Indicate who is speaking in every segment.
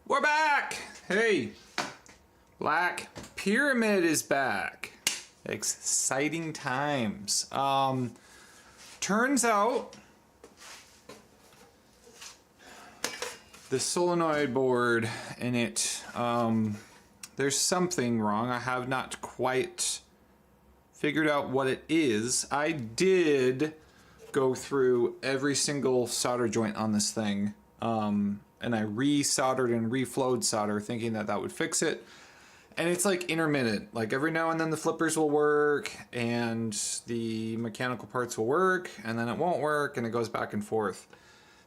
Speaker 1: We're back! Hey, Black Pyramid is back. Exciting times. Turns out the solenoid board in it, there's something wrong. I have not quite figured out what it is. I did go through every single solder joint on this thing, and I re-soldered and reflowed solder thinking that that would fix it. And it's like intermittent. Like every now and then the flippers will work and the mechanical parts will work and then it won't work and it goes back and forth.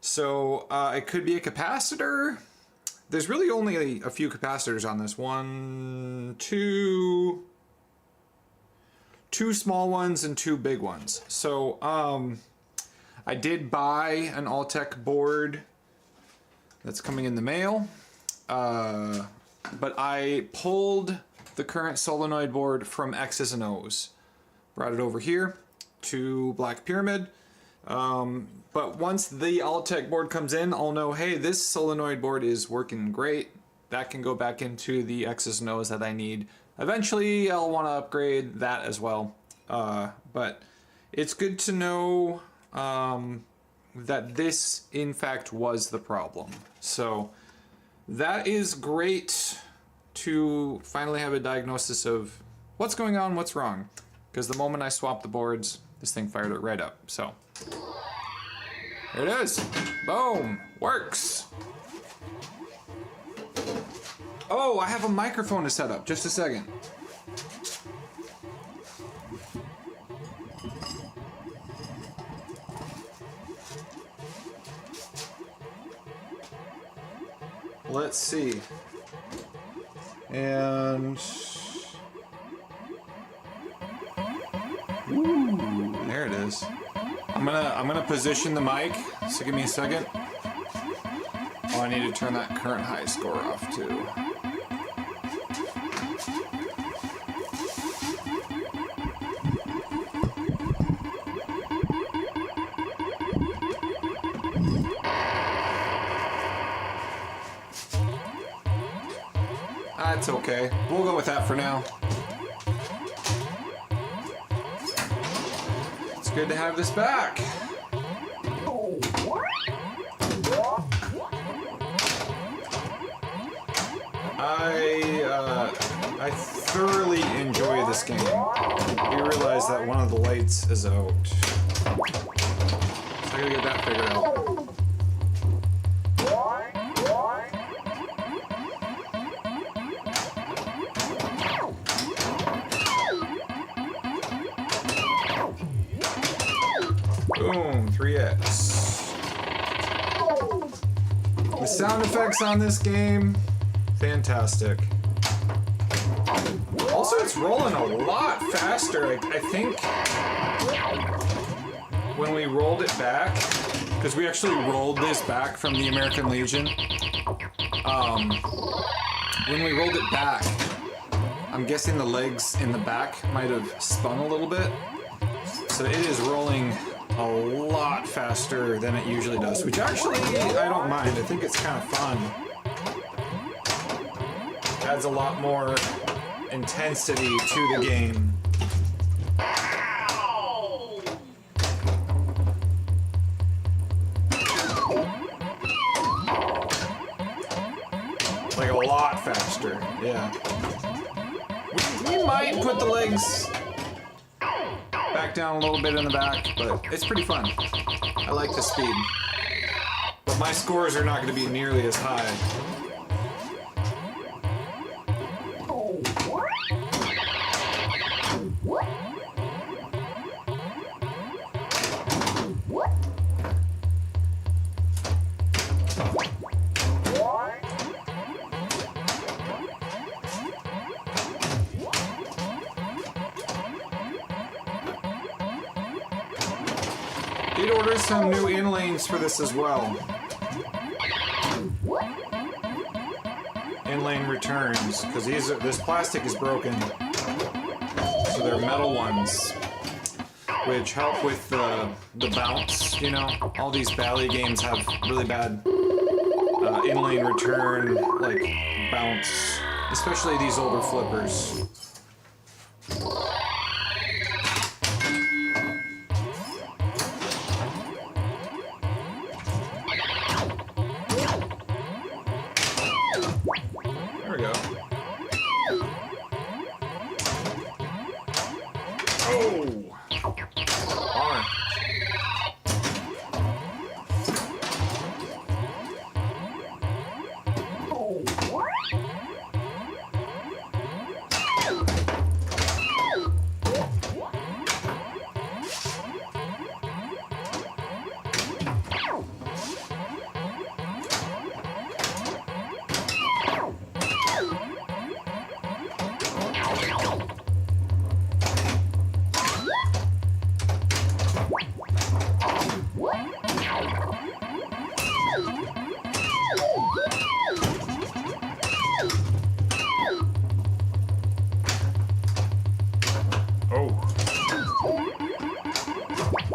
Speaker 1: So it could be a capacitor. There's really only a few capacitors on this. Two small ones and two big ones. So I did buy an Altec board that's coming in the mail, but I pulled the current solenoid board from X's and O's, brought it over here to Black Pyramid. But once the Altec board comes in, I'll know, hey, this solenoid board is working great. That can go back into the X's and O's that I need. Eventually, I'll want to upgrade that as well. But it's good to know that this, in fact, was the problem. So that is great to finally have a diagnosis of what's going on, what's wrong. Because the moment I swapped the boards, this thing fired it right up. So there it is. Boom. Works. Oh, I have a microphone to set up. Just a second. Let's see. And ooh, there it is. I'm gonna position the mic. So give me a second. Oh, I need to turn that current high score off too. That's okay. We'll go with that for now. It's good to have this back. I thoroughly enjoy this game. We realize that one of the lights is out. So I gotta get that figured out. Boom, 3x. The sound effects on this game, fantastic. Also, it's rolling a lot faster. I think when we rolled it back, because we actually rolled this back from the American Legion, when we rolled it back, I'm guessing the legs in the back might have spun a little bit. So it is rolling a lot faster than it usually does, which actually I don't mind. I think it's kind of fun. Adds a lot more intensity to the game. Like a lot faster, yeah. We might put the legs back down a little bit in the back, but it's pretty fun. I like the speed. But my scores are not going to be nearly as high. Did order some new inlanes for this as well. Inlane returns, because this plastic is broken. So they're metal ones, which help with the bounce, you know? All these Bally games have really bad inlane return, like bounce, especially these older flippers. There we go. Oh! Darn.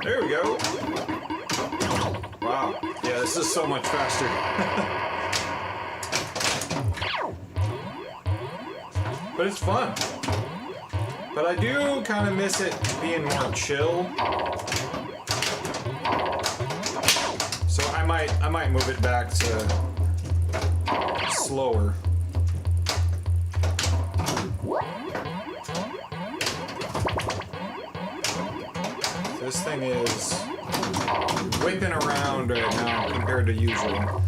Speaker 1: There we go. Wow. Yeah, this is so much faster. But it's fun. But I do kind of miss it being more chill. So I might move it back to slower. This thing is whipping around right now compared to usual.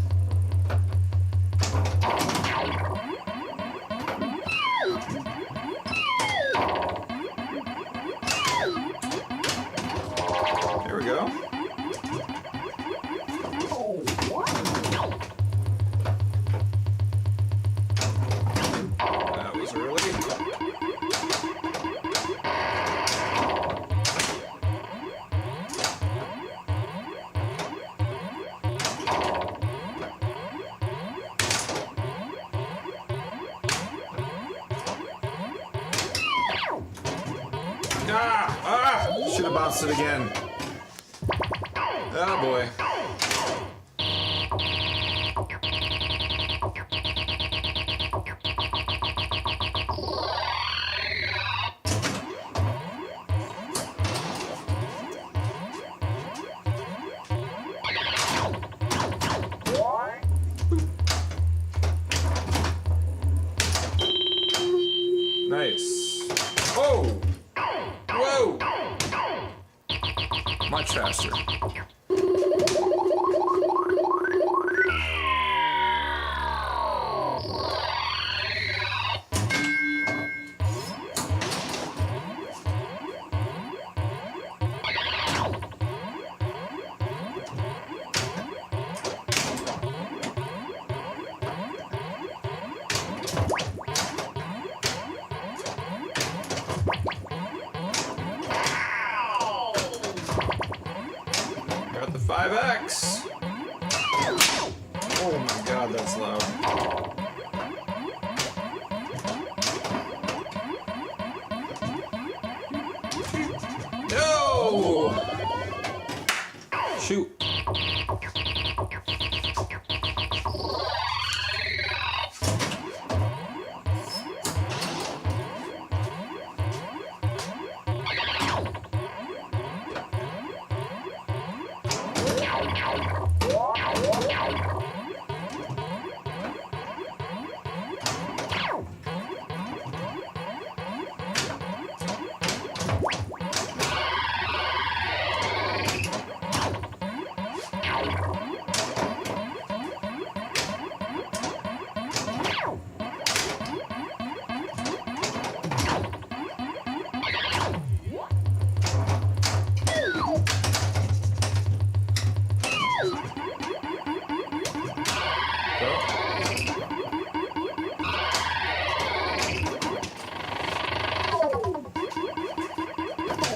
Speaker 1: There we go. That was early. Should have bounced it again. Oh boy. Nice. Oh! Whoa! Much faster. Got the 5X. Oh my god, that's loud. No! Shoot.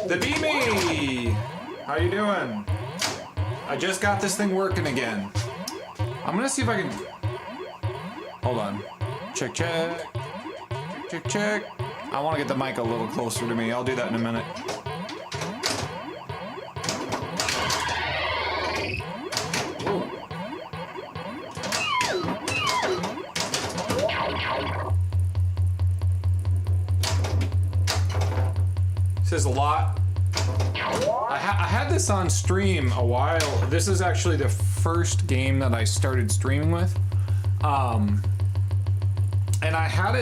Speaker 1: The Beamy! How you doing? I just got this thing working again. I'm gonna see if I can... Hold on. Check, check. Check, check. I want to get the mic a little closer to me. I'll do that in a minute. Ooh. says a lot. I had this on stream a while. This is actually the first game that I started streaming with. And I had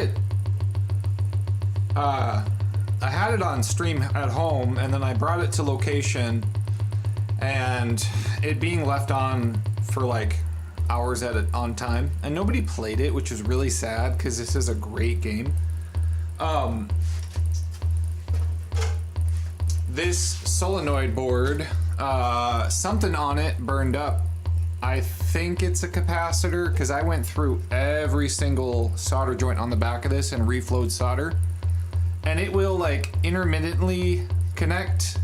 Speaker 1: it on stream at home, and then I brought it to location, and it being left on for like hours on time, and nobody played it, which was really sad because this is a great game. This solenoid board, something on it burned up. I think it's a capacitor because I went through every single solder joint on the back of this and reflowed solder, and it will like intermittently connect.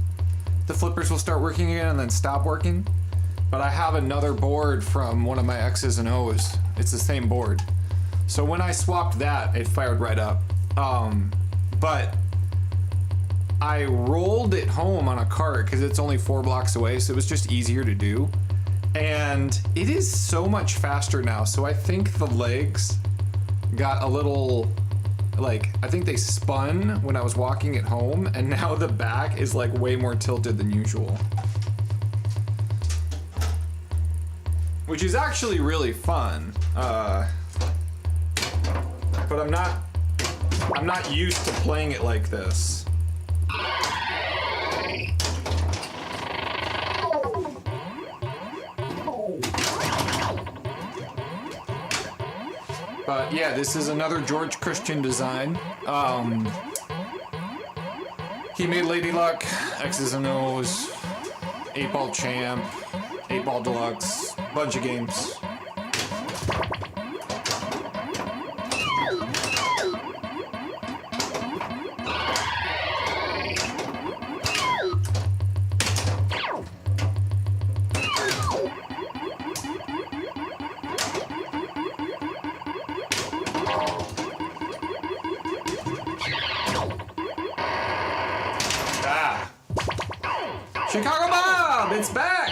Speaker 1: The flippers will start working again and then stop working. But I have another board from one of my X's and O's. It's the same board. So when I swapped that, it fired right up. But I rolled it home on a cart because it's only 4 blocks away, so it was just easier to do. And it is so much faster now. So I think the legs got a little, like, I think they spun when I was walking it home, and now the back is like way more tilted than usual. Which is actually really fun. But I'm not used to playing it like this. But yeah, this is another George Christian design. He made Lady Luck, X's and O's, 8-Ball Champ, 8-Ball Deluxe, bunch of games. Chicago Bob, it's back!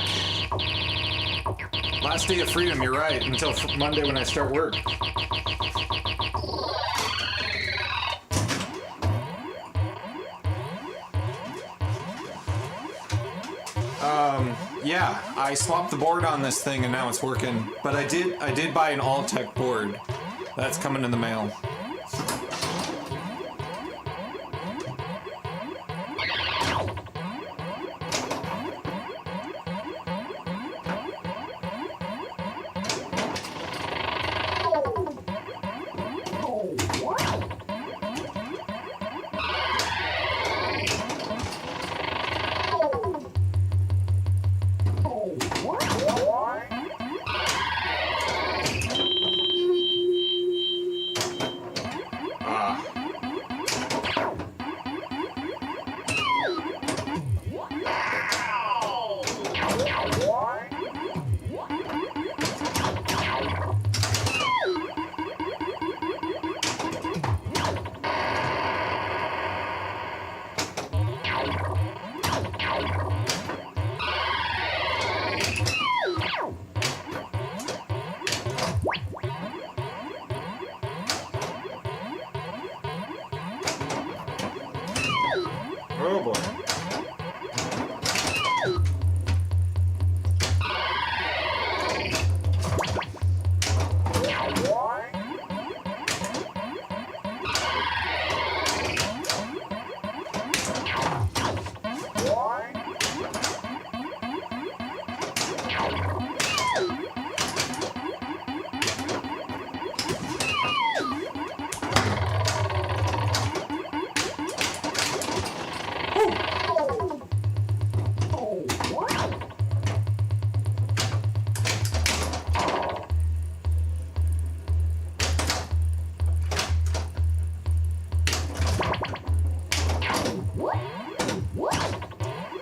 Speaker 1: Last day of freedom, you're right, until Monday when I start work. Yeah, I swapped the board on this thing and now it's working. But I did buy an all-tech board. That's coming in the mail. Oh boy.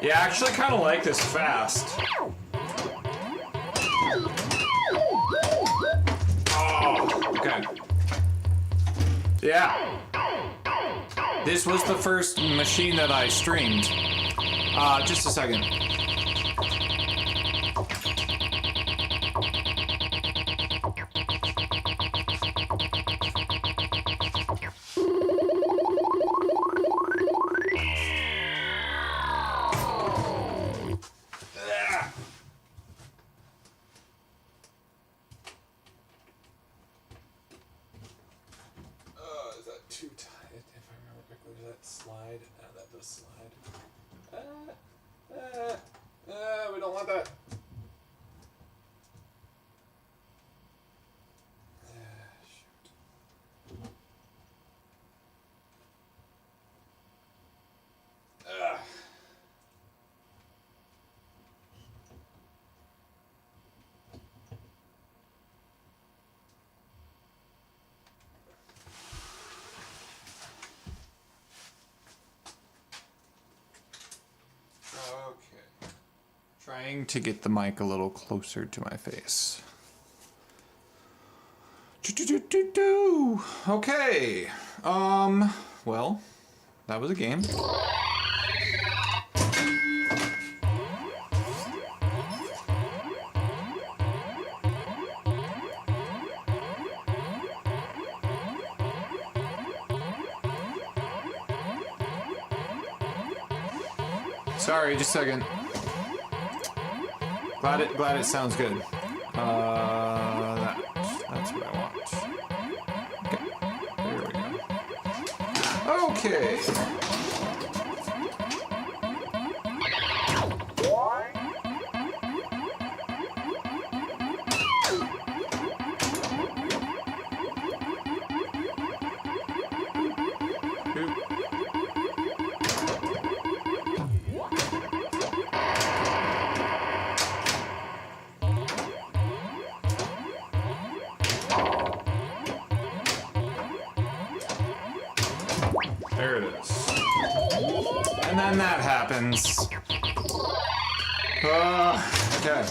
Speaker 1: Yeah, I actually kind of like this fast. Oh, okay. Yeah. This was the first machine that I streamed. Just a second. trying to get the mic a little closer to my face. Okay. Well, that was a game. Sorry, just a second. Glad it sounds good. That's what I want. Okay, there we go. Okay. There it is. And then that happens. Okay.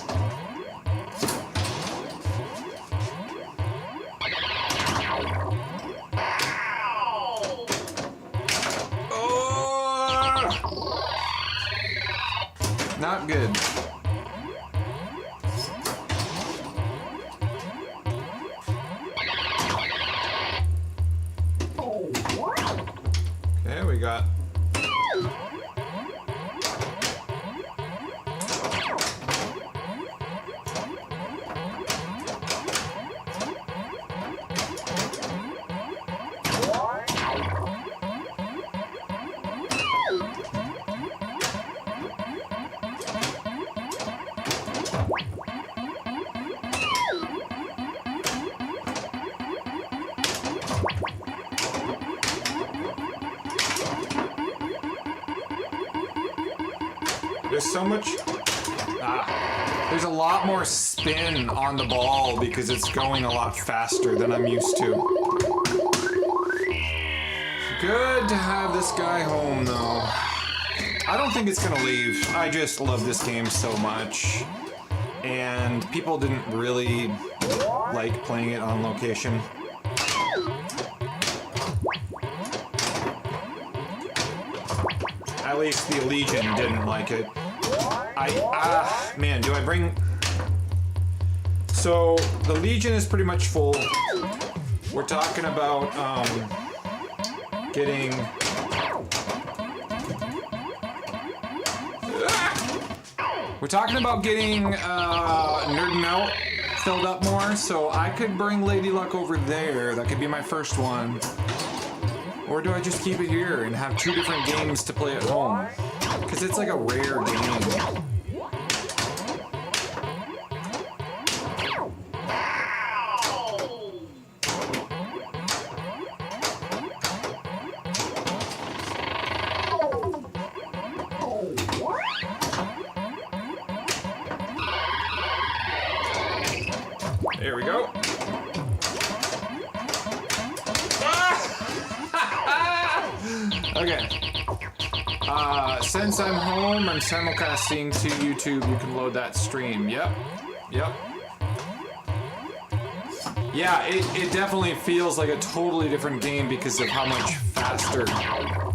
Speaker 1: Not good. Okay, we got there's so much. There's a lot more spin on the ball because it's going a lot faster than I'm used to. Good to have this guy home, though. I don't think it's gonna leave. I just love this game so much. And people didn't really like playing it on location. At least the Legion didn't like it. Man, do I bring... So, the Legion is pretty much full. We're talking about, getting... We're talking about getting, Nerdin' Out filled up more, so I could bring Lady Luck over there. That could be my first one. Or do I just keep it here and have two different games to play at home? Because it's like a rare game. There we go. Okay. Since I'm home, I'm simulcasting to YouTube. You can load that stream. Yep. Yeah, it definitely feels like a totally different game because of how much faster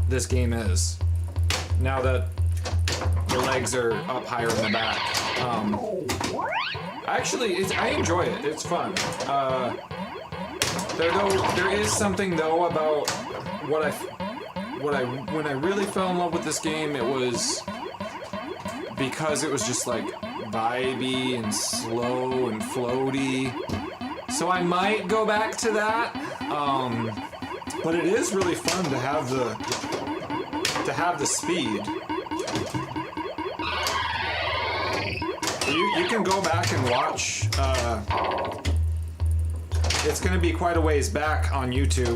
Speaker 1: this game is. Now that the legs are up higher in the back. Actually, I enjoy it. It's fun. There is something though about when I really fell in love with this game, it was because it was just like vibey and slow and floaty. So I might go back to that. But it is really fun to have the speed. You can go back and watch. It's going to be quite a ways back on YouTube,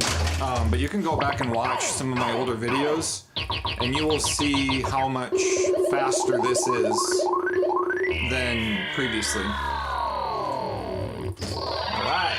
Speaker 1: but you can go back and watch some of my older videos, and you will see how much faster this is than previously. Alright.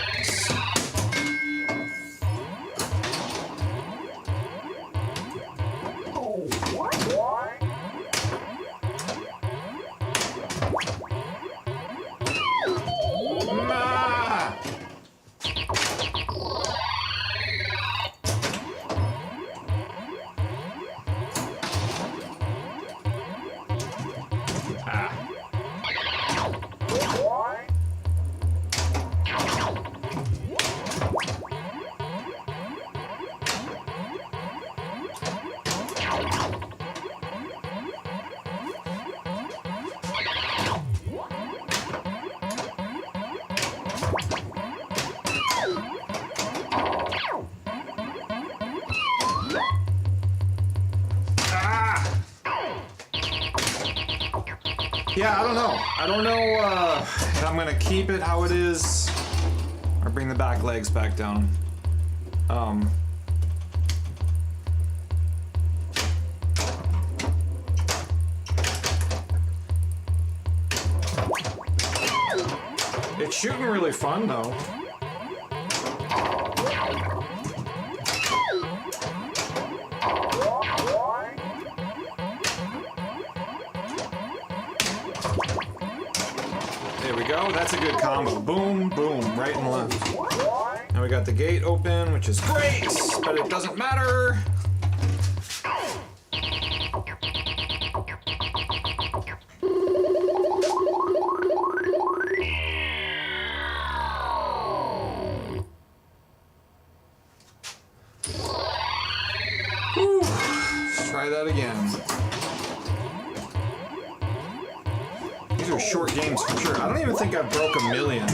Speaker 1: Yeah, I don't know. I don't know if I'm gonna keep it how it is or bring the back legs back down. It's shooting really fun though. There we go, that's a good combo. Boom, boom, right and left. Now we got the gate open, which is great, but it doesn't matter. Whew. Let's try that again. These are short games for sure. I don't even think I broke a million.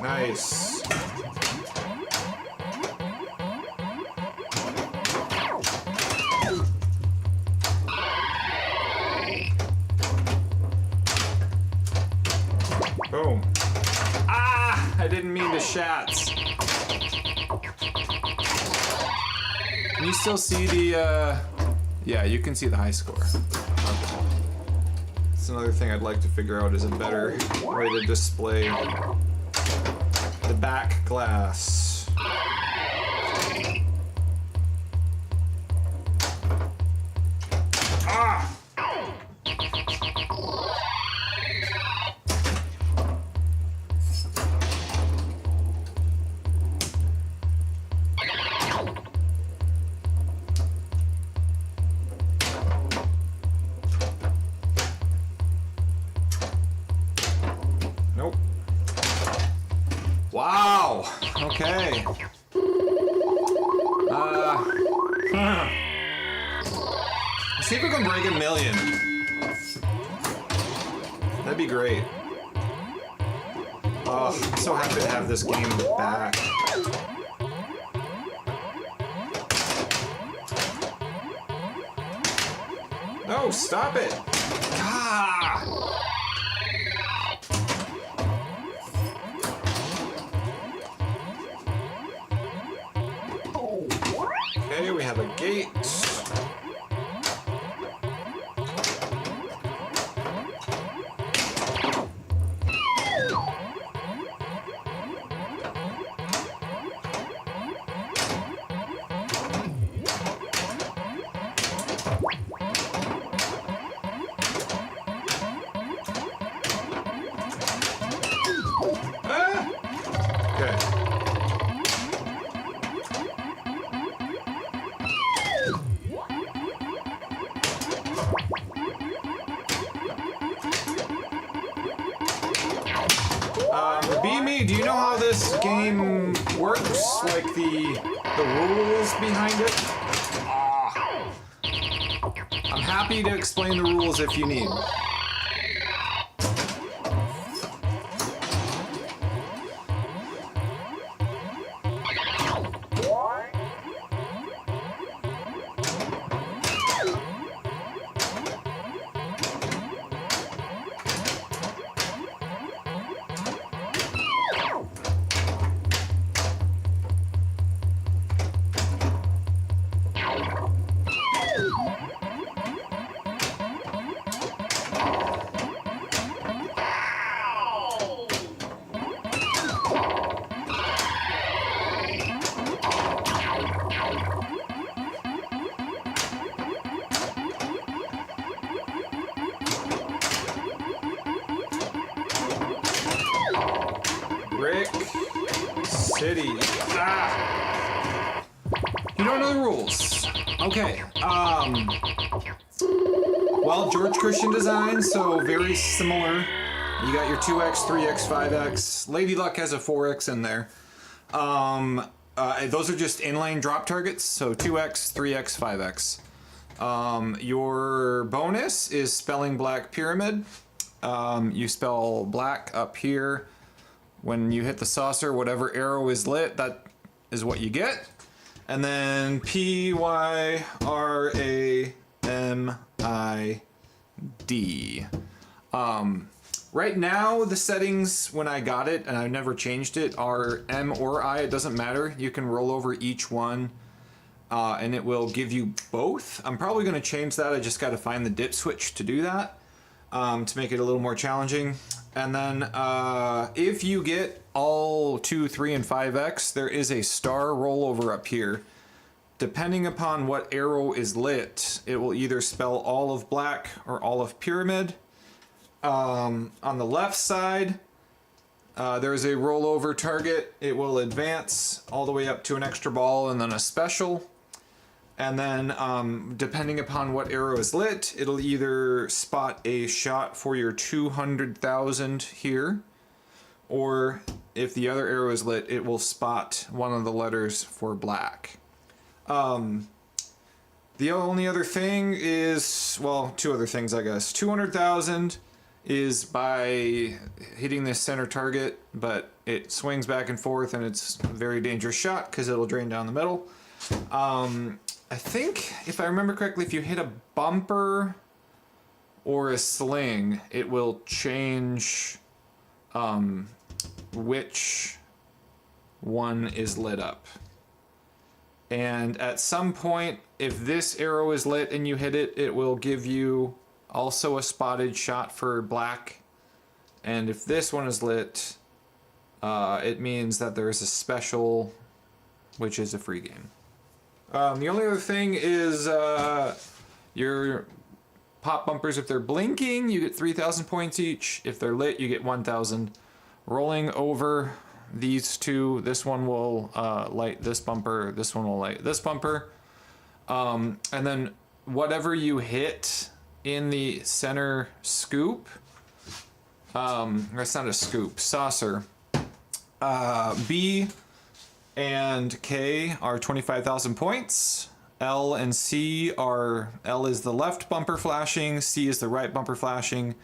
Speaker 1: Nice. Boom. Ah! I didn't mean to shats. Can you still see the, yeah, you can see the high score. Okay. That's another thing I'd like to figure out is a better way to display the back glass. Ah! Nope. Wow. Okay. Let's see if we can break a million. That'd be great. Oh, I'm so happy to have this game back. No, stop it. Ah! Okay, we have a gate. Ah! Okay. B-Me, do you know how this game works? Like the rules behind it? Ah. I'm happy to explain the rules if you need. Brick City. Ah! You don't know the rules. Okay. Well, George Christian design, so very similar. You got your 2X, 3X, 5X. Lady Luck has a 4X in there. Those are just inline drop targets, so 2X, 3X, 5X. Your bonus is spelling Black Pyramid. You spell black up here. When you hit the saucer, whatever arrow is lit, that is what you get. And then PYRAMID. Right now, the settings when I got it, and I've never changed it, are M or I. It doesn't matter. You can roll over each one, and it will give you both. I'm probably going to change that. I just got to find the dip switch to do that, to make it a little more challenging. And then if you get all 2, 3, and 5X, there is a star rollover up here. Depending upon what arrow is lit, it will either spell all of black or all of pyramid. On the left side, there is a rollover target. It will advance all the way up to an extra ball and then a special. And then depending upon what arrow is lit, it'll either spot a shot for your 200,000 here, or if the other arrow is lit, it will spot one of the letters for black. The only other thing is, well, two other things, I guess. 200,000 is by hitting this center target, but it swings back and forth and it's a very dangerous shot because it'll drain down the middle. I think, if I remember correctly, if you hit a bumper or a sling, it will change which one is lit up. And at some point, if this arrow is lit and you hit it, it will give you also a spotted shot for black. And if this one is lit, it means that there is a special, which is a free game. The only other thing is your pop bumpers, if they're blinking, you get 3,000 points each. If they're lit, you get 1,000. Rolling over these two, this one will light this bumper, this one will light this bumper. And then whatever you hit in the center scoop, that's not a scoop, saucer, B and K are 25,000 points. L and C are, L is the left bumper flashing, C is the right bumper flashing,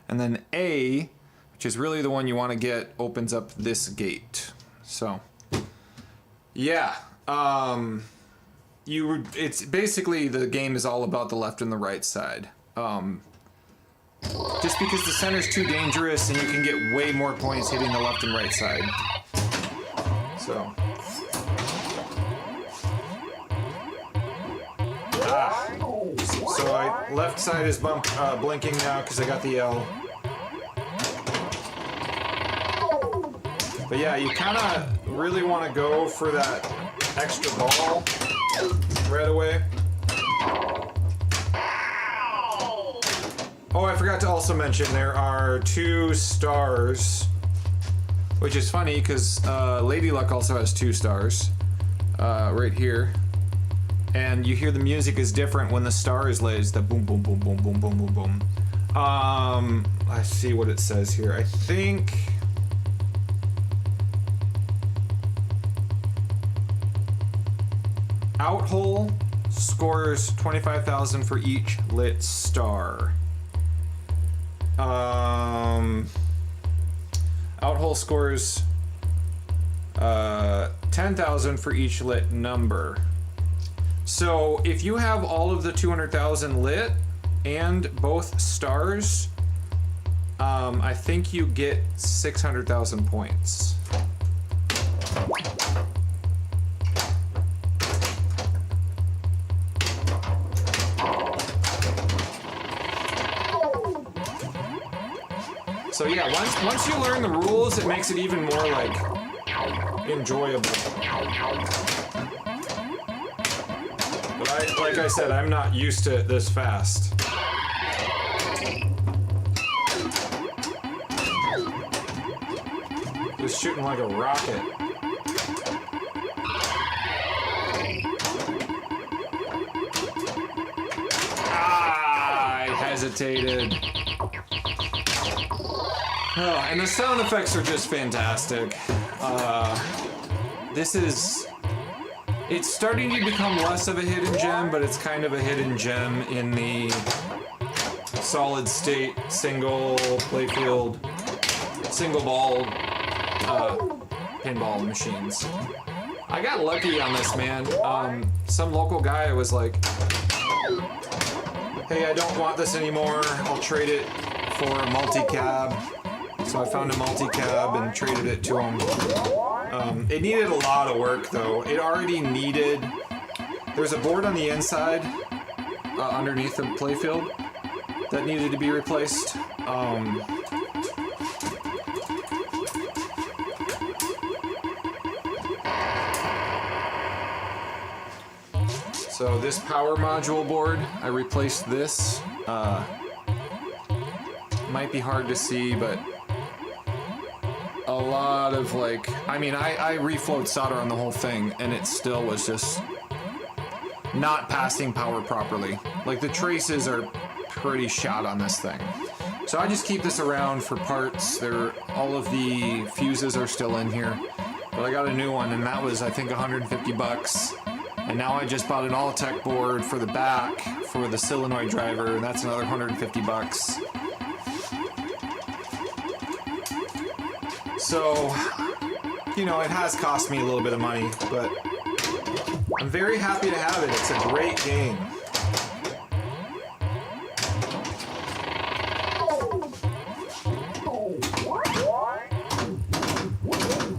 Speaker 1: and then A, which is really the one you want to get, opens up this gate. So, yeah, it's basically, the game is all about the left and the right side. Just because the center's too dangerous and you can get way more points hitting the left and right side. So. So left side is blinking now because I got the L. But yeah, you kind of really want to go for that extra ball right away. Oh, I forgot to also mention there are 2 stars, which is funny because Lady Luck also has 2 stars right here. And you hear the music is different when the star is lit. It's the boom, boom, boom, boom, boom, boom, boom, boom. Let's see what it says here. I think Outhole scores 25,000 for each lit star. Outhole scores 10,000 for each lit number. So if you have all of the 200,000 lit and both stars, I think you get 600,000 points. So yeah, once you learn the rules, it makes it even more like enjoyable. But like I said, I'm not used to it this fast. Just shooting like a rocket. Ah, I hesitated. Oh, and the sound effects are just fantastic. It's starting to become less of a hidden gem, but it's kind of a hidden gem in the solid state, single playfield, single ball pinball machines. I got lucky on this, man. Some local guy was like, hey, I don't want this anymore. I'll trade it for a multi-cab. So I found a multi-cab and traded it to him. It needed a lot of work, though. It already needed... There's a board on the inside, underneath the playfield, that needed to be replaced. So this power module board, I replaced this. Might be hard to see, but a lot of like, I mean, I reflowed solder on the whole thing, and it still was just not passing power properly. Like the traces are pretty shot on this thing. So I just keep this around for parts. All of the fuses are still in here, but I got a new one, and that was, I think, 150 bucks. And now I just bought an Alltech board for the back for the solenoid driver, and that's another 150 bucks. So, you know, it has cost me a little bit of money, but I'm very happy to have it. It's a great game.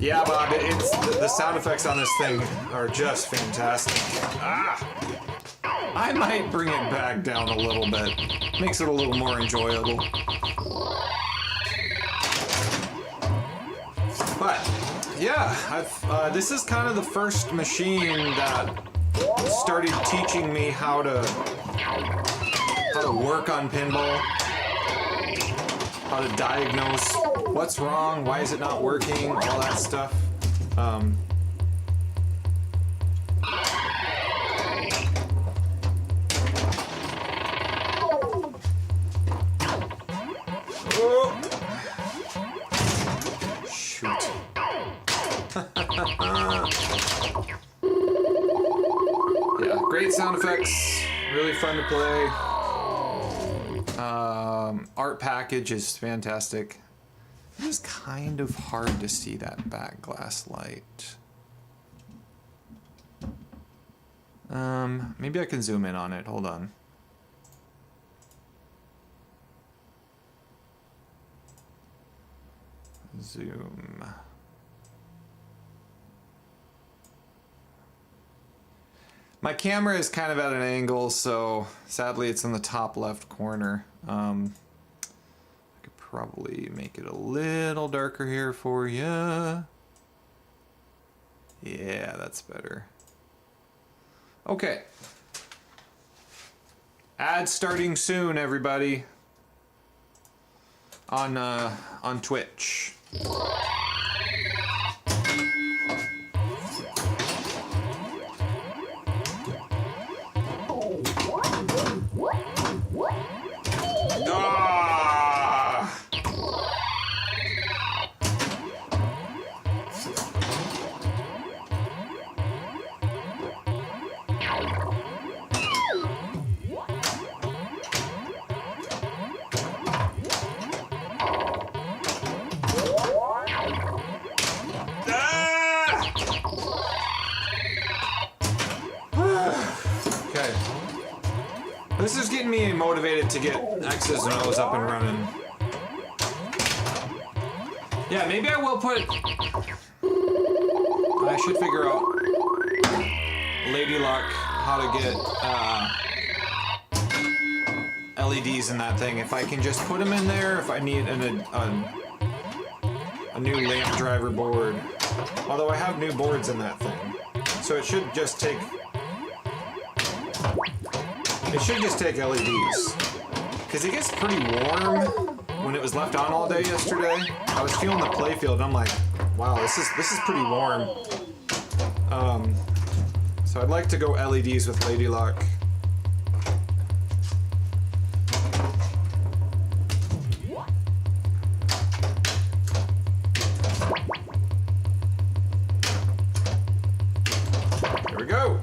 Speaker 1: Yeah, Bob, the sound effects on this thing are just fantastic. I might bring it back down a little bit. Makes it a little more enjoyable. But yeah, this is kind of the first machine that started teaching me how to work on pinball, how to diagnose what's wrong, why is it not working, all that stuff. Oh. Shoot. Yeah, great sound effects, really fun to play. Art package is fantastic. It is kind of hard to see that back glass light. Maybe I can zoom in on it. Hold on. Zoom. My camera is kind of at an angle, so sadly it's in the top left corner. I could probably make it a little darker here for you. Yeah, that's better. Okay. Ads starting soon, everybody. On Twitch. This is getting me motivated to get X's and O's up and running. Yeah, maybe I will put... I should figure out Lady Luck how to get LEDs in that thing. If I can just put them in there, if I need a new lamp driver board. Although I have new boards in that thing. So it should just take... It should just take LEDs, because it gets pretty warm when it was left on all day yesterday. I was feeling the playfield, and I'm like, wow, this is pretty warm. So I'd like to go LEDs with Lady Luck. Here we go.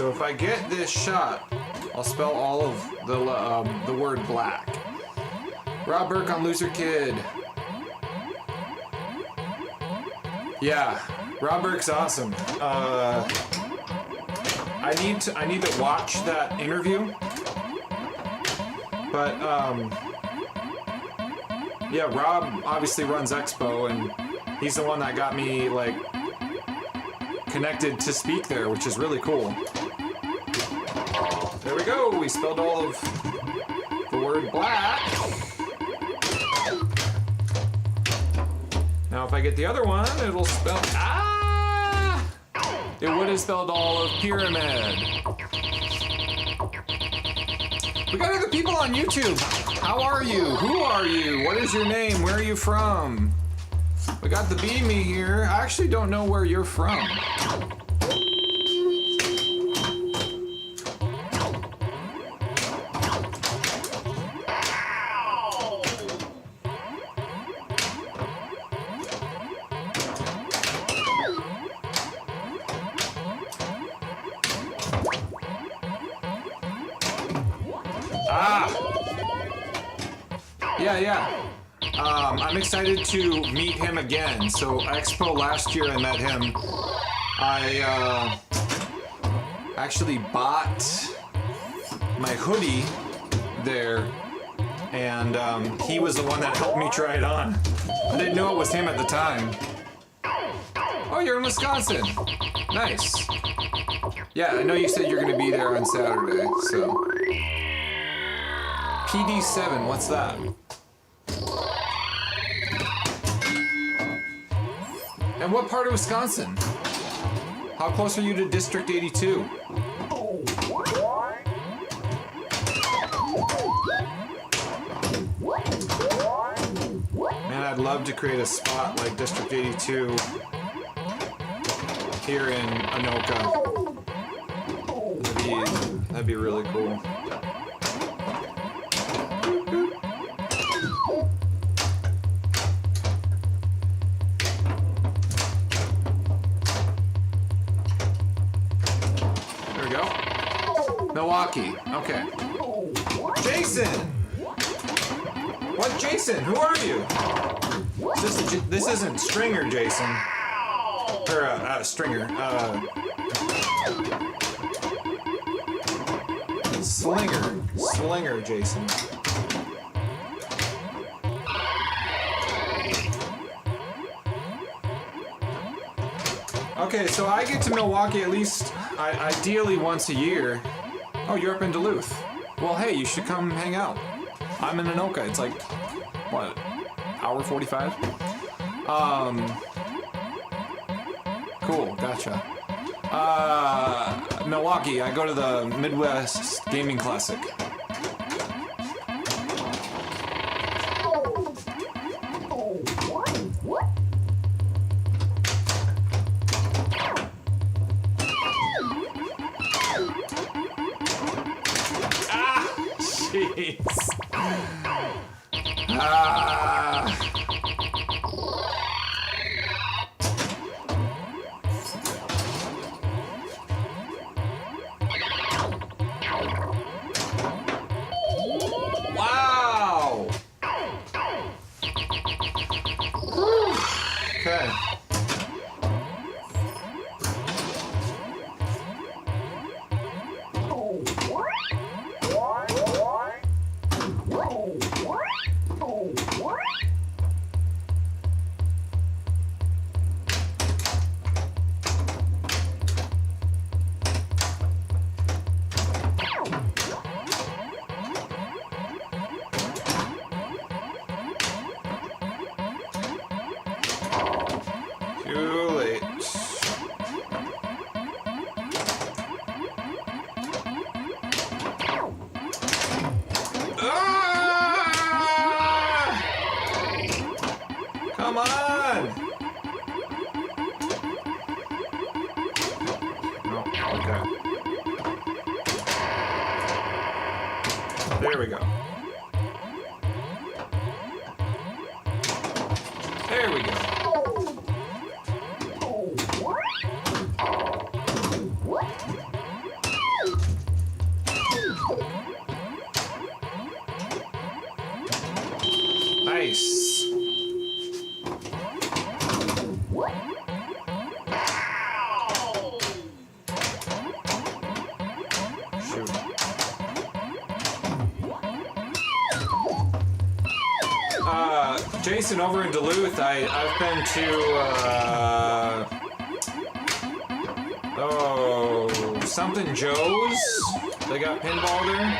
Speaker 1: So if I get this shot, I'll spell all of the word black. Rob Burke on Loser Kid. Yeah, Rob Burke's awesome. I need to watch that interview. But yeah, Rob obviously runs Expo, and he's the one that got me like connected to speak there, which is really cool. There we go. We spelled all of the word black. Now if I get the other one, it'll spell it would have spelled all of pyramid. We got other people on YouTube. How are you? Who are you? What is your name? Where are you from? We got the Beamy here. I actually don't know where you're from. Yeah. I'm excited to meet him again. So Expo last year I met him. I actually bought my hoodie there, and he was the one that helped me try it on. I didn't know it was him at the time. Oh, you're in Wisconsin. Nice. Yeah, I know you said you're gonna be there on Saturday, so. PD7, what's that? And what part of Wisconsin? How close are you to District 82? Man, I'd love to create a spot like District 82 here in Anoka. That'd be really cool. Milwaukee. Okay. Jason! What Jason? Who are you? This isn't Stringer Jason. Or, Stringer. Slinger Jason. Okay, so I get to Milwaukee at least, ideally once a year. Oh, you're up in Duluth. Well, hey, you should come hang out. I'm in Anoka. It's like, what, hour 45? Cool, gotcha. Milwaukee, I go to the Midwest Gaming Classic. Jeez. Wow. Okay. Too late. Ah! Come on! No, okay. There we go. There we go. Nice. Shoot. Jason, over in Duluth, I've been to something Joe's. They got pinball there.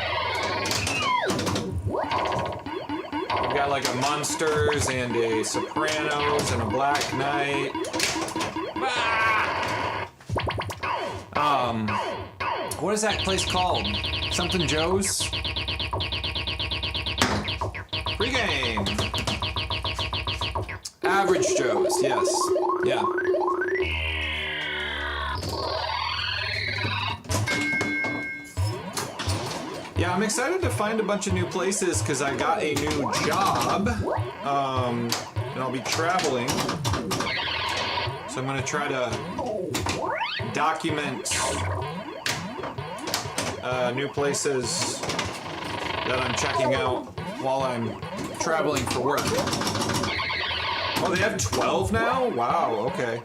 Speaker 1: We got like a Munsters and a Sopranos and a Black Knight. What is that place called? Something Joe's? Pre-game. Average Joe's, yes. Yeah. Yeah, I'm excited to find a bunch of new places because I got a new job. And I'll be traveling. So I'm gonna try to document new places that I'm checking out while I'm traveling for work. Oh, they have 12 now? Wow, okay.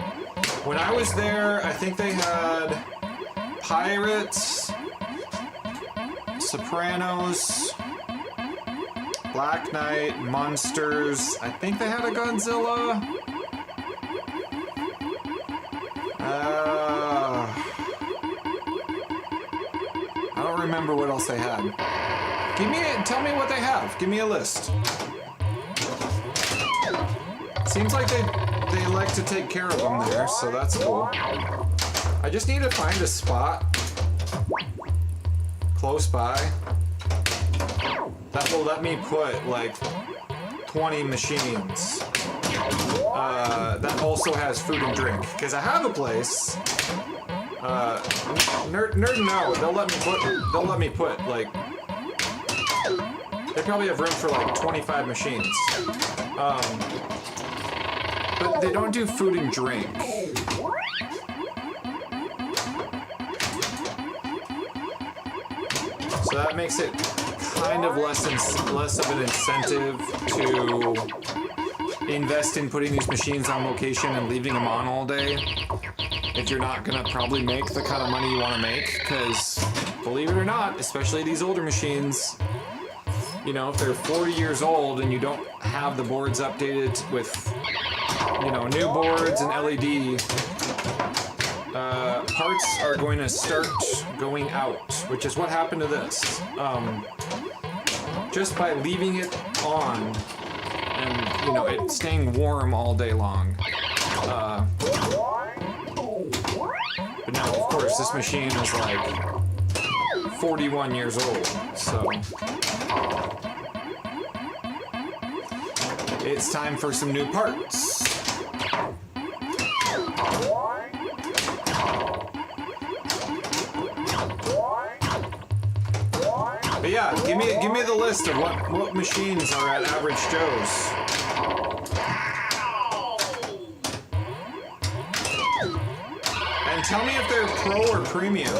Speaker 1: When I was there, I think they had Pirates, Sopranos, Black Knight, Munsters. I think they had a Godzilla. I don't remember what else they had. Tell me what they have. Give me a list. Seems like they like to take care of them there, so that's cool. I just need to find a spot close by that will let me put like 20 machines that also has food and drink. Because I have a place. Nerd no, they'll let me put like, they probably have room for like 25 machines. But they don't do food and drink. So that makes it kind of less of an incentive to invest in putting these machines on location and leaving them on all day if you're not gonna probably make the kind of money you want to make. Because believe it or not, especially these older machines, you know, if they're 40 years old and you don't have the boards updated with, you know, new boards and LED, parts are going to start going out, which is what happened to this. Just by leaving it on and, you know, it staying warm all day long. But now, of course, this machine is like 41 years old, so it's time for some new parts. But yeah, give me the list of what machines are at Average Joe's. And tell me if they're pro or premium.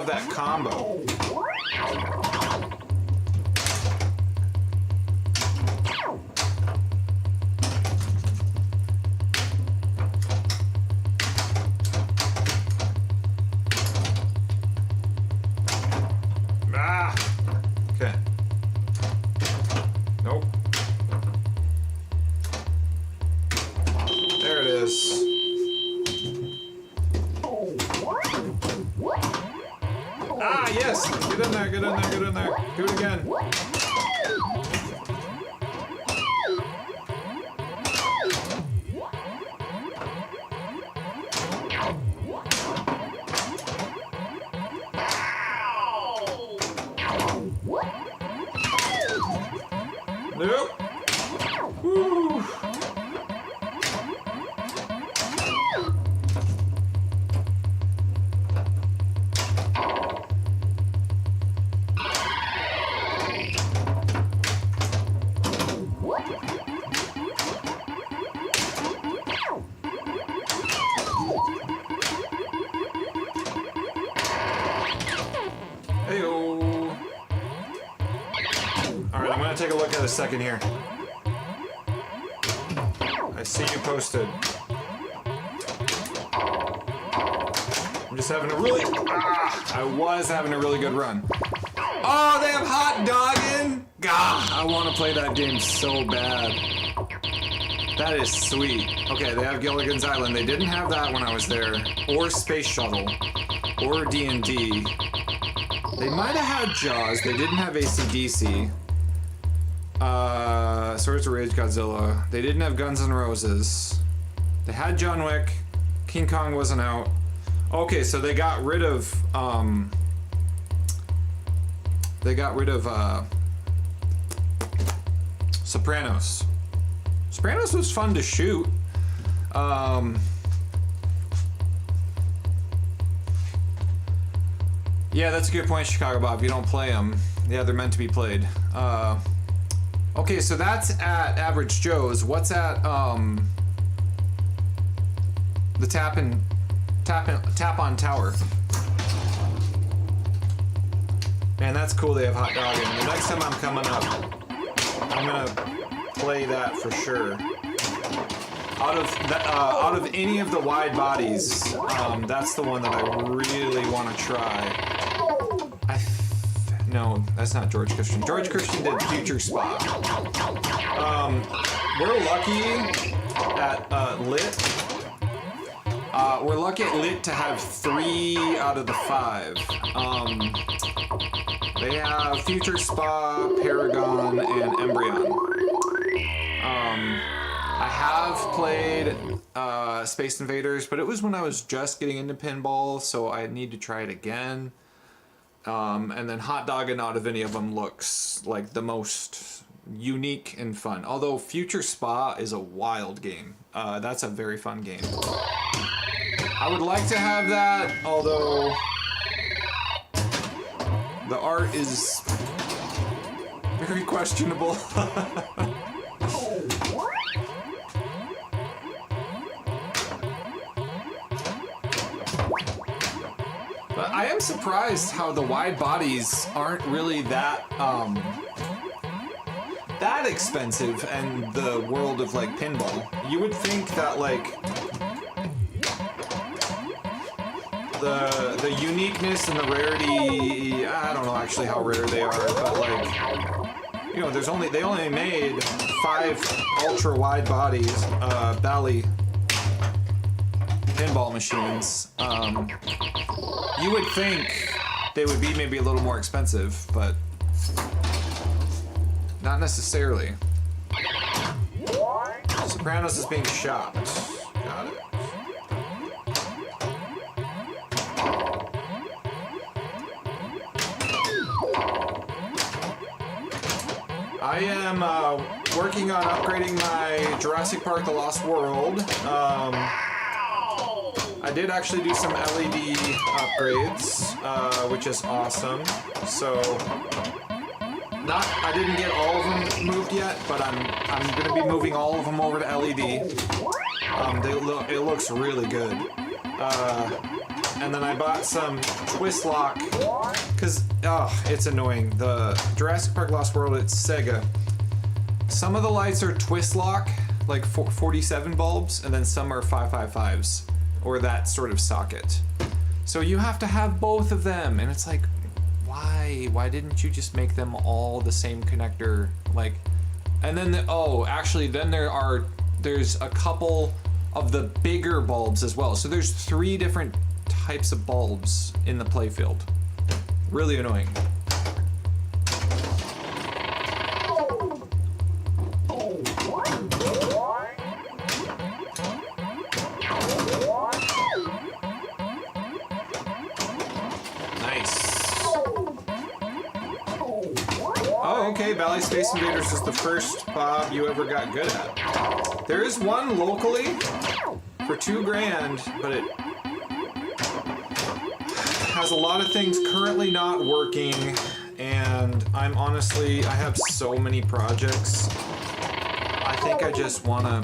Speaker 1: That combo. Okay. Nope. There it is. Yes! Get in there, get in there, get in there. Do it again. Nope. Woo. to take a look at a second here. I see you posted. I'm just having a really... I was having a really good run. Oh, they have hot dogging? God, I want to play that game so bad. That is sweet. Okay, they have Gilligan's Island. They didn't have that when I was there. Or Space Shuttle. Or D&D. They might have had Jaws. They didn't have AC/DC. Swords of Rage, Godzilla. They didn't have Guns N' Roses. They had John Wick. King Kong wasn't out. Okay, so they got rid of, Sopranos. Sopranos was fun to shoot. Yeah, that's a good point, Chicago Bob. You don't play them. Yeah, they're meant to be played. Okay, so that's at Average Joe's. What's at, the Tap On Tower? Man, that's cool they have hot dogging. The next time I'm coming up, I'm gonna play that for sure. Out of any of the wide bodies, that's the one that I really want to try. No, that's not George Christian. George Christian did Future Spa. We're lucky at Lit. We're lucky at Lit to have 3 out of the 5. They have Future Spa, Paragon, and Embryon. I have played Space Invaders, but it was when I was just getting into pinball, so I need to try it again. And then hot dogging out of any of them looks like the most unique and fun. Although Future Spa is a wild game. That's a very fun game. I would like to have that, although the art is very questionable. But I am surprised how the wide bodies aren't really that expensive in the world of like pinball. You would think that like the uniqueness and the rarity, I don't know actually how rare they are, but like, you know, they only made 5 ultra wide bodies, Bally pinball machines. You would think they would be maybe a little more expensive, but not necessarily. Sopranos is being shopped. Got it. I am working on upgrading my Jurassic Park The Lost World. I did actually do some LED upgrades, which is awesome. So, I didn't get all of them moved yet, but I'm gonna be moving all of them over to LED. It looks really good. And then I bought some twist lock, cause it's annoying. The Jurassic Park Lost World, it's Sega. Some of the lights are twist lock, like 47 bulbs, and then some are 555s. Or that sort of socket. So you have to have both of them, and it's like, why? Why didn't you just make them all the same connector? Like, and then actually, then there's a couple of the bigger bulbs as well. So there's 3 different types of bulbs in the playfield. Really annoying. Okay, Valley Space Invaders is the first Bob you ever got good at. There is one locally for $2,000, but it has a lot of things currently not working, and I have so many projects. I think I just want to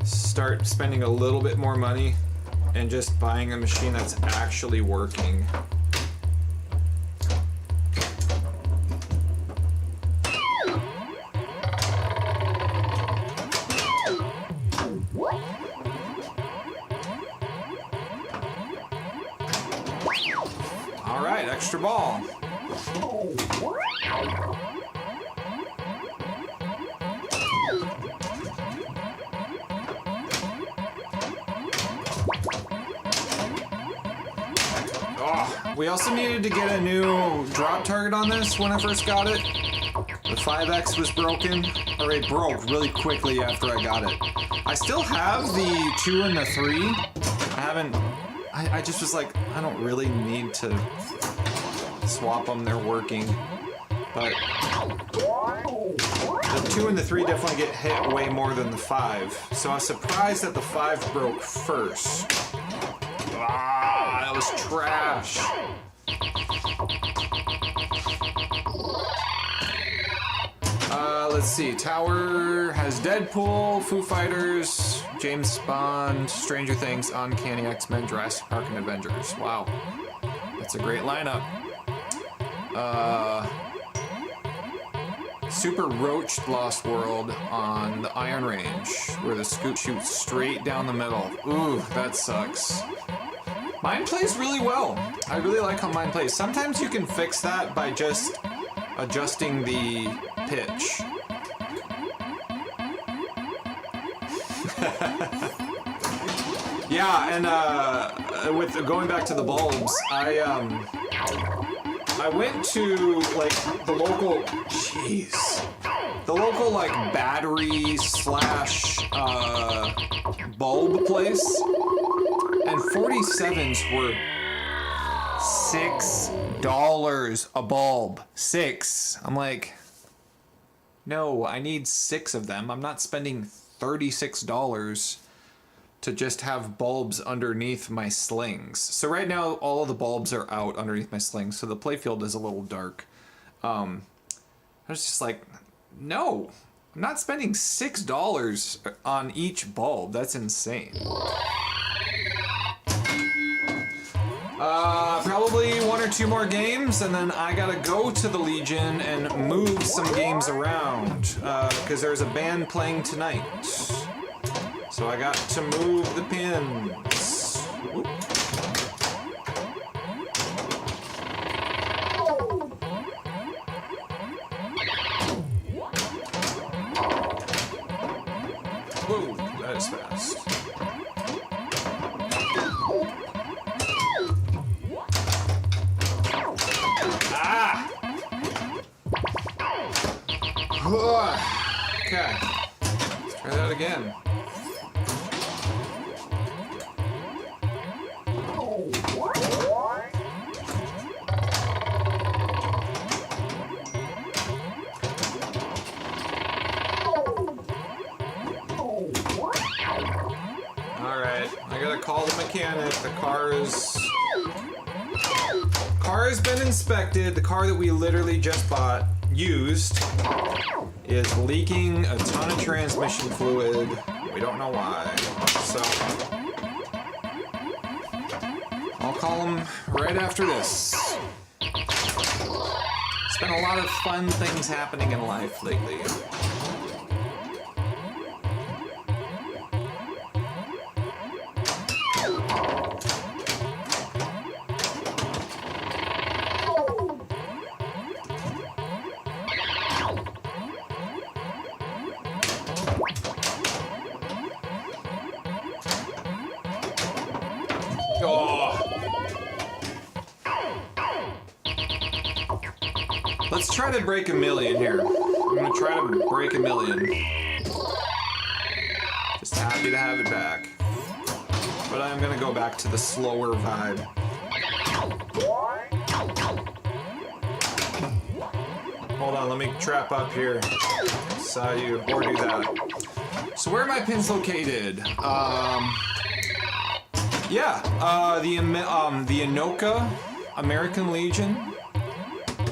Speaker 1: start spending a little bit more money and just buying a machine that's actually working. extra ball. Oh, we also needed to get a new drop target on this when I first got it. The 5X was broken, or it broke really quickly after I got it. I still have the 2 and the 3. I just was like, I don't really need to swap them, they're working. But the 2 and the 3 definitely get hit way more than the 5. So I was surprised that the 5 broke first. Ah, that was trash. Let's see. Tower has Deadpool, Foo Fighters, James Bond, Stranger Things, Uncanny X-Men, Jurassic Park, and Avengers. Wow. That's a great lineup. Super Roached Lost World on the Iron Range, where the scoop shoots straight down the middle. Ooh, that sucks. Mine plays really well. I really like how mine plays. Sometimes you can fix that by just adjusting the pitch. Yeah, and with going back to the bulbs, I went to like the local, like battery slash bulb place, and 47s were $6 a bulb. 6. I'm like, no, I need 6 of them. I'm not spending $36 to just have bulbs underneath my slings. So right now, all of the bulbs are out underneath my slings, so the playfield is a little dark. I was just like, no, I'm not spending $6 on each bulb. That's insane. Probably 1 or 2 more games, and then I gotta go to the Legion and move some games around, because there's a band playing tonight. So I got to move the pins. Whoop. Whoa, that is fast. Okay, let's try that again. Alright, I gotta call the mechanic. The car has been inspected. The car that we literally just bought, used, is leaking a ton of transmission fluid. We don't know why. So I'll call him right after this. It's been a lot of fun things happening in life lately. Let's try to break 1 million here. I'm gonna try to break 1 million. Just happy to have it back. But I'm gonna go back to the slower vibe. Hold on, let me trap up here. Saw you, or do that. So where are my pins located? The Anoka American Legion.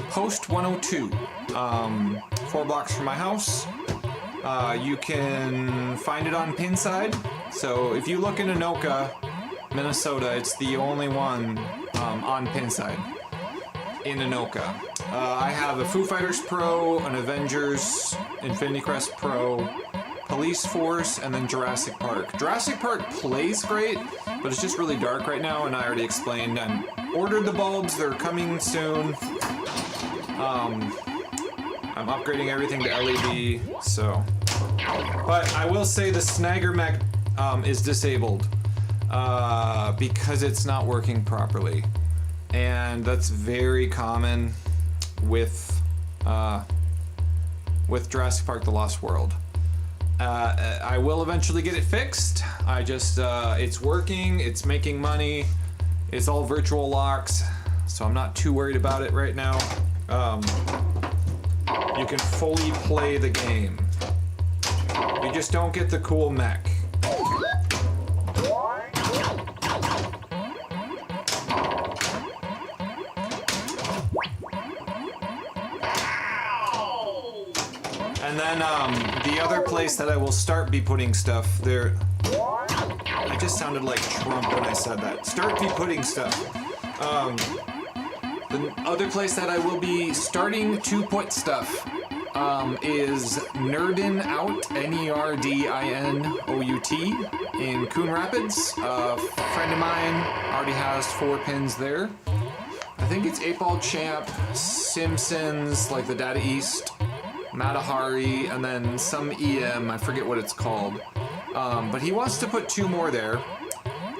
Speaker 1: Post 102, 4 blocks from my house. You can find it on Pinside. So if you look in Anoka, Minnesota, it's the only one on Pinside in Anoka. I have a Foo Fighters Pro, an Avengers, Infinity Crest Pro, Police Force, and then Jurassic Park. Jurassic Park plays great, but it's just really dark right now, and I already explained I'm ordered the bulbs. They're coming soon. I'm upgrading everything to LED, so. But I will say the Snagger mech is disabled because it's not working properly. And that's very common with Jurassic Park: The Lost World. I will eventually get it fixed. I just, it's working, it's making money, it's all virtual locks, so I'm not too worried about it right now. You can fully play the game. You just don't get the cool mech. And then the other place that I will start be putting stuff there. I just sounded like Trump when I said that. Start be putting stuff. The other place that I will be starting to put stuff is Nerdin Out, Nerdinout, in Coon Rapids. A friend of mine already has 4 pins there. I think it's 8-Ball Champ, Simpsons, like the Data East, Matahari, and then some EM, I forget what it's called. But he wants to put 2 more there.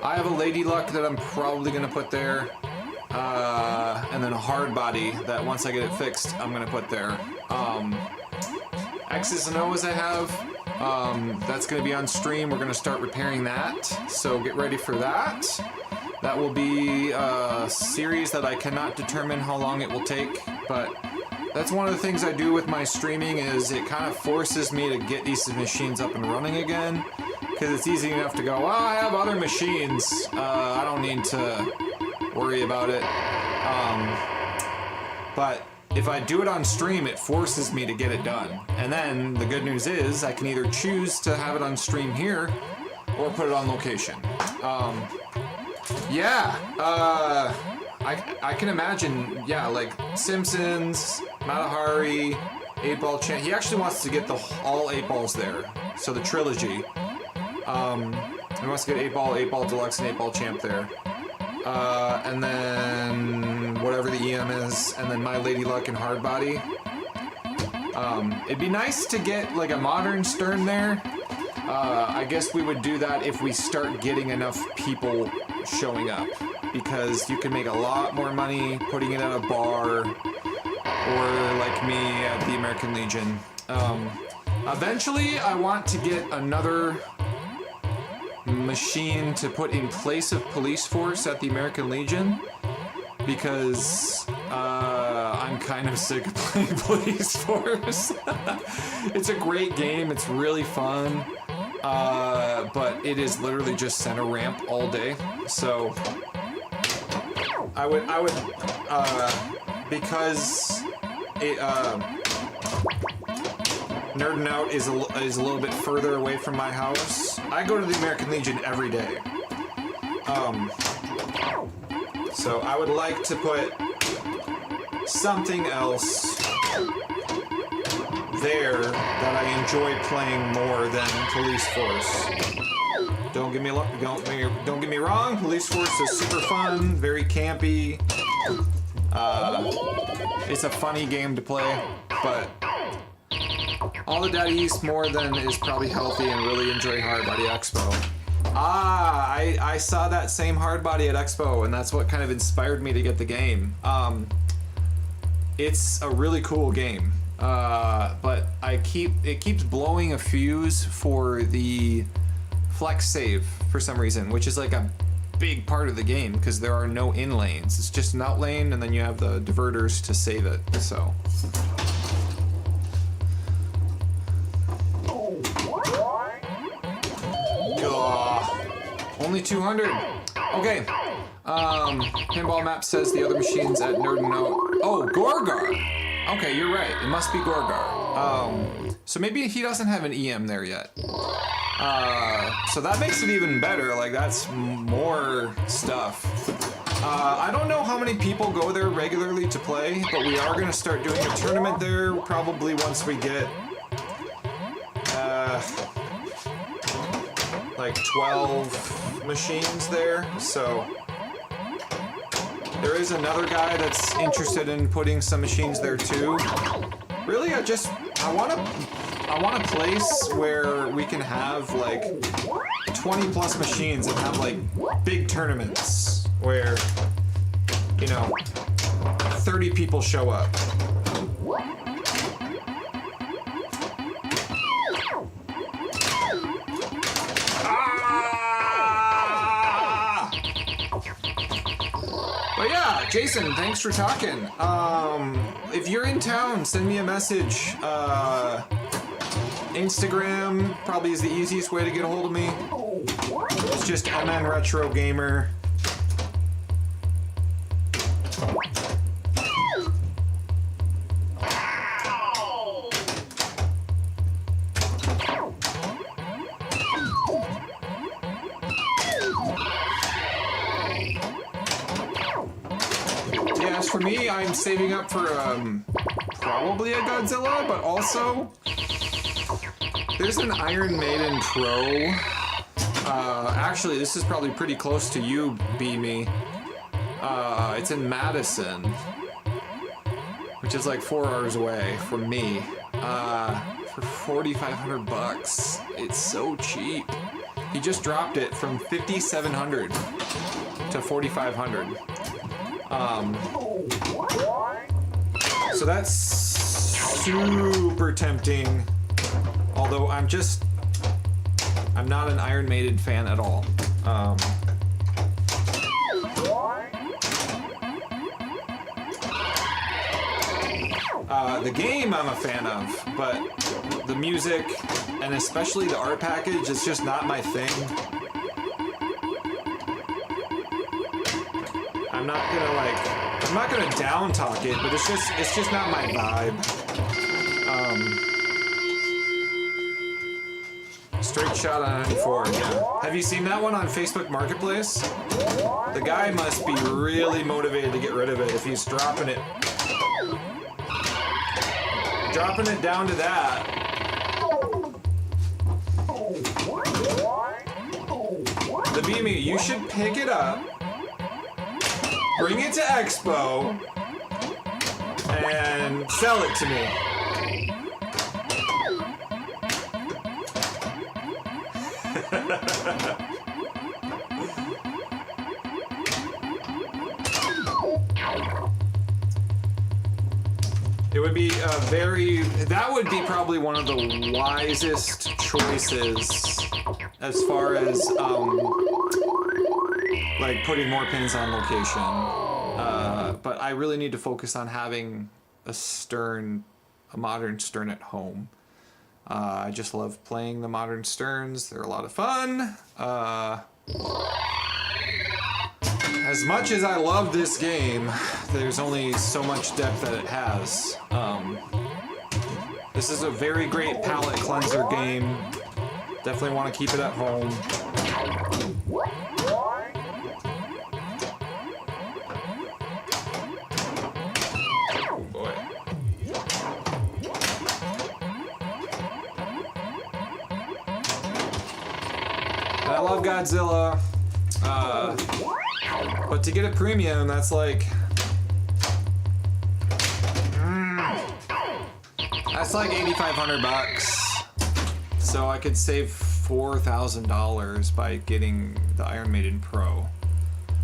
Speaker 1: I have a Lady Luck that I'm probably going to put there. And then a hard body that once I get it fixed, I'm going to put there. X's and O's I have. That's going to be on stream. We're going to start repairing that. So get ready for that. That will be a series that I cannot determine how long it will take, but that's one of the things I do with my streaming is it kind of forces me to get these machines up and running again, because it's easy enough to go, well, I have other machines, I don't need to worry about it. But if I do it on stream, it forces me to get it done. And then the good news is I can either choose to have it on stream here or put it on location. I can imagine, yeah, like Simpsons, Matahari, 8-Ball Champ. He actually wants to get all 8 balls there, so the trilogy. He wants to get 8-Ball Deluxe, and 8-Ball Champ there. And then whatever the EM is, and then My Lady Luck and Hard Body. It'd be nice to get like a modern Stern there. I guess we would do that if we start getting enough people showing up, because you can make a lot more money putting it at a bar or like me at the American Legion. Eventually I want to get another machine to put in place of Police Force at the American Legion, because I'm kind of sick of playing Police Force. It's a great game, it's really fun, but it is literally just center ramp all day. So I would because it Nerdin' Out is a little bit further away from my house. I go to the American Legion every day. So I would like to put something else there that I enjoy playing more than Police Force. Don't get me wrong, Police Force is super fun, very campy. It's a funny game to play, but all the Data East more than is probably healthy and really enjoy Hard Body Expo. I saw that same Hard Body at Expo, and that's what kind of inspired me to get the game. It's a really cool game, but it keeps blowing a fuse for the flex save for some reason, which is like a big part of the game because there are no in lanes. It's just an out lane, and then you have the diverters to save it. So. Only 200. Okay. Pinball Map says the other machines at Nerdin' Out. Oh, Gorgar. Okay, you're right. It must be Gorgar. So maybe he doesn't have an EM there yet. So that makes it even better. Like, that's more stuff. I don't know how many people go there regularly to play, but we are going to start doing a tournament there probably once we get like 12 machines there, so There is another guy that's interested in putting some machines there too. Really, I want a place where we can have like 20 plus machines and have like big tournaments where, you know, 30 people show up. But yeah, Jason, thanks for talking. If you're in town, send me a message. Instagram probably is the easiest way to get a hold of me. It's just MN Retro Gamer. Yeah, as for me, I'm saving up for probably a Godzilla, but also there's an Iron Maiden Pro. Actually, this is probably pretty close to you, Beamy. It's in Madison, which is like 4 hours away from me. For 4,500 bucks. It's so cheap. He just dropped it from 5,700 to 4,500. So that's super tempting. Although I'm not an Iron Maiden fan at all. The game I'm a fan of, but the music and especially the art package is just not my thing. I'm not gonna down talk it, but it's just not my vibe. Straight shot on 94, yeah. Have you seen that one on Facebook Marketplace? The guy must be really motivated to get rid of it if he's dropping it down to that. The Beamy, you should pick it up, bring it to Expo, and sell it to me. It would be that would be probably one of the wisest choices as far as like putting more pins on location. But I really need to focus on having a modern stern at home. I just love playing the modern sterns. They're a lot of fun. As much as I love this game, there's only so much depth that it has. This is a very great palate cleanser game. Definitely want to keep it at home. Oh boy. And I love Godzilla. But to get a premium, that's like... that's like 8,500 bucks. So I could save $4,000 by getting the Iron Maiden Pro.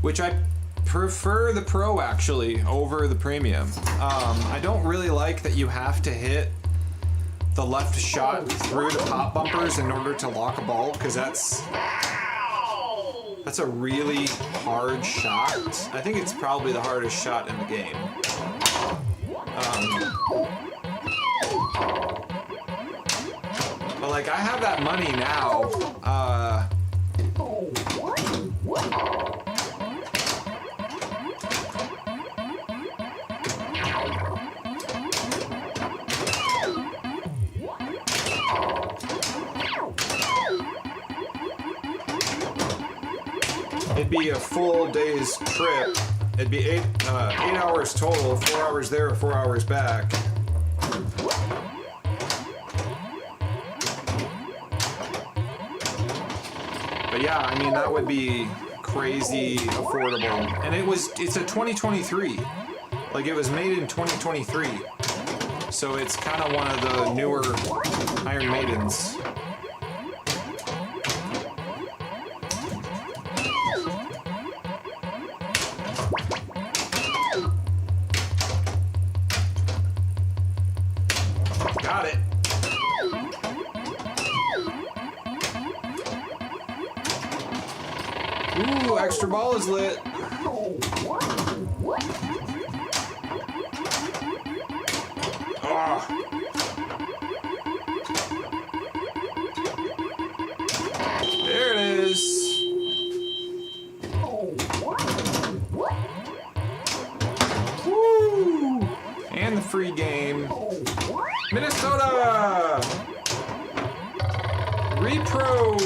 Speaker 1: Which I prefer the Pro, actually, over the premium. I don't really like that you have to hit the left shot through the pop bumpers in order to lock a ball, because that's a really hard shot. I think it's probably the hardest shot in the game. But like, I have that money now. It'd be a full day's trip. It'd be 8 hours total, 4 hours there, 4 hours back. But yeah, I mean, that would be crazy affordable. And it's a 2023. Like, it was made in 2023. So it's kind of one of the newer Iron Maidens. Got it. Ooh, extra ball is lit. Oh. There it is. Woo! And the free game. Minnesota! Repro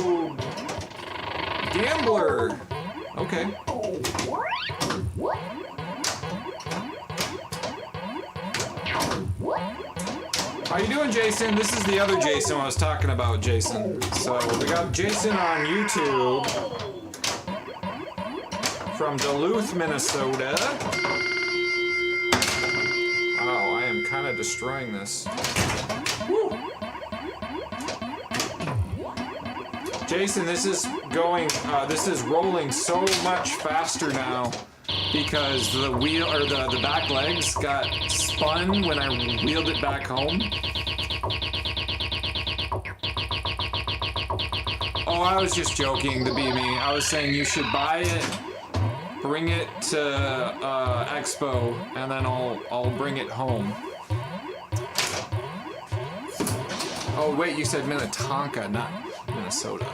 Speaker 1: Gambler. Okay. How you doing, Jason? This is the other Jason I was talking about, Jason. So we got Jason on YouTube from Duluth, Minnesota. Wow, I am kind of destroying this. Woo. Jason, this is rolling so much faster now because the wheel or the back legs got spun when I wheeled it back home. Oh, I was just joking to be me. I was saying you should buy it, bring it to Expo, and then I'll bring it home. Oh wait, you said Minnetonka, not Minnesota.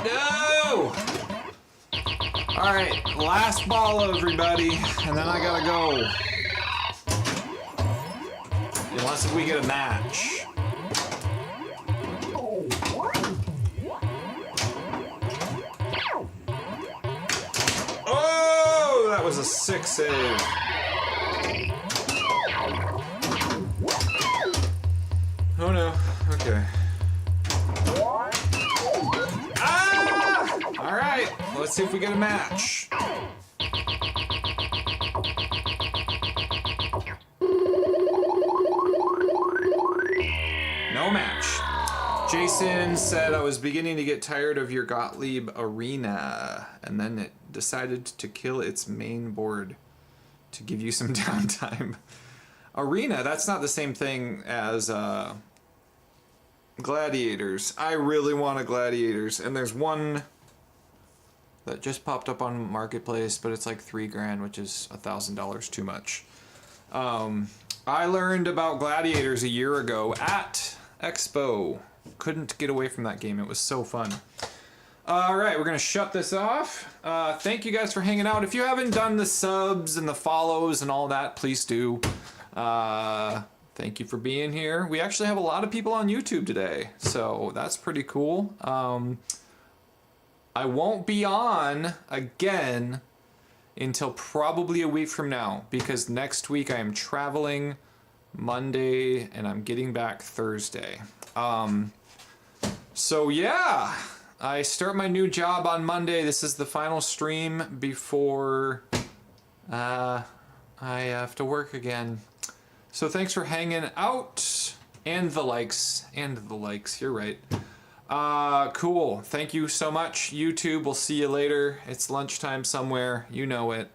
Speaker 1: No! Alright, last ball, everybody, and then I gotta go. Unless if we get a match. Oh, that was a sick save. Oh no, okay. Ah! Alright, let's see if we get a match. No match. Jason said, I was beginning to get tired of your Gottlieb arena, and then it decided to kill its main board to give you some downtime. Arena, that's not the same thing as gladiators. I really want a gladiators, and there's one that just popped up on Marketplace, but it's like $3,000, which is $1,000 too much. I learned about gladiators a year ago at Expo. Couldn't get away from that game. It was so fun. All right, we're gonna shut this off. Thank you guys for hanging out. If you haven't done the subs and the follows and all that, please do. Thank you for being here. We actually have a lot of people on YouTube today, so that's pretty cool. I won't be on again until probably a week from now, because next week I am traveling Monday and I'm getting back Thursday. So yeah, I start my new job on Monday. This is the final stream before I have to work again. So thanks for hanging out, and the likes, you're right. Cool, thank you so much, YouTube. We'll see you later. It's lunchtime somewhere, you know it.